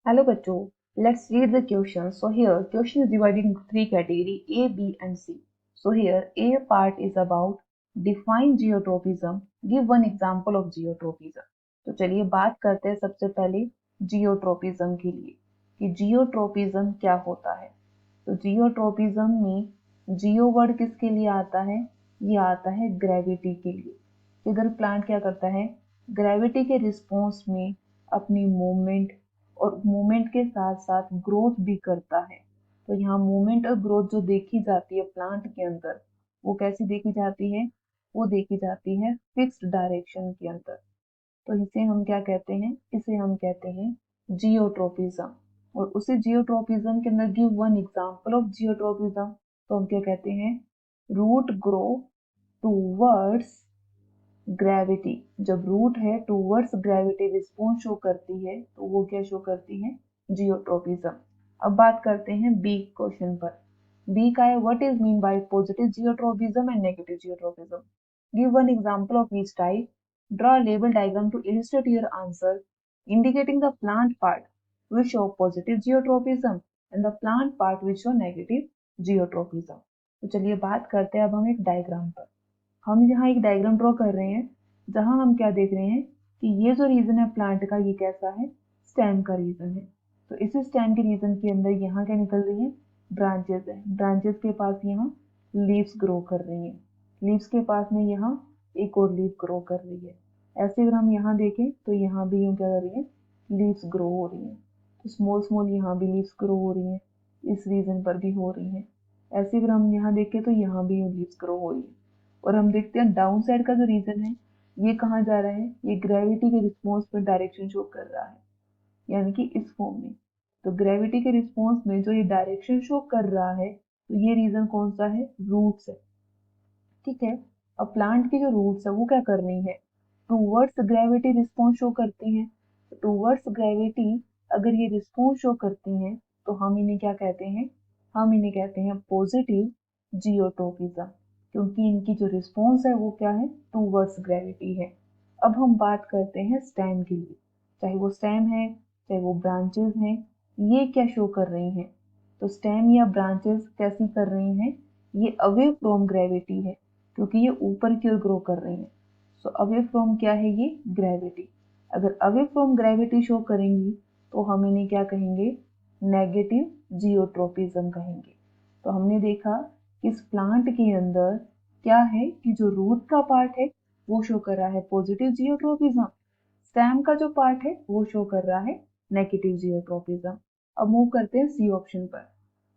Hello बच्चों, let's read the question. So here question is divided into three category A, B and C. So here A part is about define geotropism. Give one example of geotropism. तो चलिए बात करते हैं सबसे पहले geotropism के लिए कि जियोट्रोपिज्म क्या होता है। तो जियोट्रोपिज्म में जियो वर्ड किसके लिए आता है? ये आता है ग्रेविटी के लिए। इधर प्लांट क्या करता है? ग्रेविटी के रिस्पॉन्स में अपनी मूवमेंट और मूवमेंट के साथ साथ ग्रोथ भी करता है। तो यहाँ मूवमेंट और ग्रोथ जो देखी जाती है प्लांट के अंदर, वो कैसी देखी जाती है? वो देखी जाती है फिक्स्ड डायरेक्शन के अंदर। तो इसे हम क्या कहते हैं? इसे हम कहते हैं जियोट्रोपिज्म। और उसी जियोट्रोपिज्म के अंदर give one example of geotropism. तो हम क्या कहते हैं? Root grow towards gravity. जब रूट है टूवर्ड्स ग्रेविटी रिस्पॉन्स शो करती है तो वो क्या शो करती है? जियोट्रोपिज्म। अब बात करते हैं बी क्वेश्चन पर। बी का है what is mean by positive geotropism and negative geotropism. Give one example of each type. Draw a label diagram to illustrate your answer, indicating the plant part which show positive geotropism and the plant part which show negative geotropism. तो चलिए बात करते हैं अब हम एक diagram पर। हम यहाँ एक डायग्राम ड्रॉ कर रहे हैं जहां हम क्या देख रहे हैं कि ये जो रीजन है प्लांट का, ये कैसा है? स्टेम का रीजन है। तो इस स्टेम के रीजन के अंदर यहाँ क्या निकल रही है? ब्रांचेस है। ब्रांचेस के पास यहाँ लीव्स ग्रो कर रही हैं। लीव्स के पास में यहाँ एक और लीफ ग्रो कर रही है। ऐसे अगर हम यहाँ देखें तो यहाँ भी यूँ क्या कर रही है? लीव्स ग्रो हो रही हैं। तो स्मॉल स्मॉल यहाँ भी लीव्स ग्रो हो रही हैं, इस रीजन पर भी हो रही हैं। ऐसे अगर हम यहाँ देखें तो यहाँ भी लीव्स ग्रो हो रही है। और हम देखते हैं डाउन साइड का जो रीजन है ये कहाँ जा रहा है? ये ग्रेविटी के रिस्पॉन्स पर डायरेक्शन शो कर रहा है, यानी कि इस फॉर्म में। तो ग्रेविटी के रिस्पॉन्स में जो ये डायरेक्शन शो कर रहा है, तो ये रीजन कौन सा है? रूट्स है। ठीक है। अब प्लांट की जो रूट्स है वो क्या कर रही है? टूवर्ड्स ग्रेविटी रिस्पॉन्स शो करती हैं। टूवर्ड्स ग्रेविटी अगर ये रिस्पॉन्स शो करती हैं तो हम इन्हें क्या कहते हैं? हम इन्हें कहते हैं पॉजिटिव जियोट्रोपिज्म, क्योंकि इनकी जो रिस्पॉन्स है वो क्या है? टूवर्ड्स ग्रेविटी है। अब हम बात करते हैं स्टेम के लिए। चाहे वो स्टेम है, चाहे वो ब्रांचेस हैं, ये क्या शो कर रही हैं? तो स्टेम या ब्रांचेस कैसी कर रही हैं? ये अवे फ्रॉम ग्रेविटी है, क्योंकि ये ऊपर की ओर ग्रो कर रही हैं। सो अवे फ्रॉम क्या है? ये ग्रेविटी। अगर अवे फ्रॉम ग्रेविटी शो करेंगी तो हम इन्हें क्या कहेंगे? नेगेटिव जियोट्रोपिज्म कहेंगे। तो हमने देखा इस प्लांट के अंदर क्या है कि जो रूट का पार्ट है वो शो कर रहा है पॉजिटिव जियोट्रोपिज्म, स्टेम का जो पार्ट है वो शो कर रहा है नेगेटिव जियोट्रोपिज्म। अब मूव करते हैं सी ऑप्शन पर।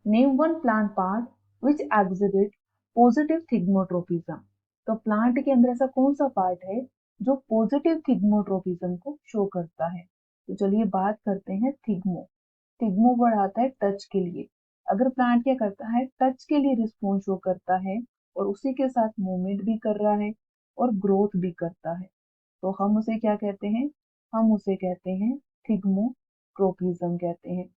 Name one plant part which exhibit positive thigmotropism. तो प्लांट के अंदर ऐसा कौन सा पार्ट है जो पॉजिटिव थिग्मोट्रोपिज्म को शो करता है? तो चलिए बात करते हैं थिग्मो। थिग्मो वर्ड आता है टच के लिए। अगर प्लांट क्या करता है? टच के लिए रिस्पॉन्स शो करता है और उसी के साथ मूवमेंट भी कर रहा है और ग्रोथ भी करता है, तो हम उसे क्या कहते हैं? हम उसे कहते हैं थिग्मोट्रोपिज्म कहते हैं।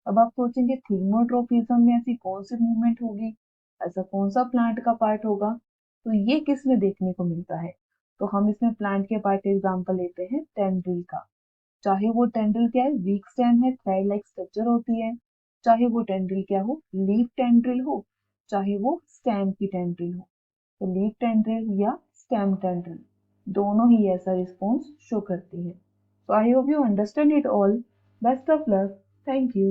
अब आप सोचेंगे थिग्मोट्रोपिज्म में ऐसी कौन सी मूवमेंट होगी, ऐसा कौन सा प्लांट का पार्ट होगा? तो ये किस में देखने को मिलता है? तो हम इसमें प्लांट के पार्ट एग्जांपल लेते हैं टेंड्रिल का। चाहे वो टेंड्रिल क्या है? वीक स्टेम है, थ्रेड लाइक स्ट्रक्चर होती है। चाहे वो टेंड्रिल क्या हो? लीफ टेंड्रिल हो, चाहे वो स्टेम की टेंड्रिल हो। तो लीफ टेंड्रिल या स्टेम टेंड्रिल दोनों ही ऐसा रिस्पॉन्स शो करती है। So I hope you understand it all. Best of luck. Thank you.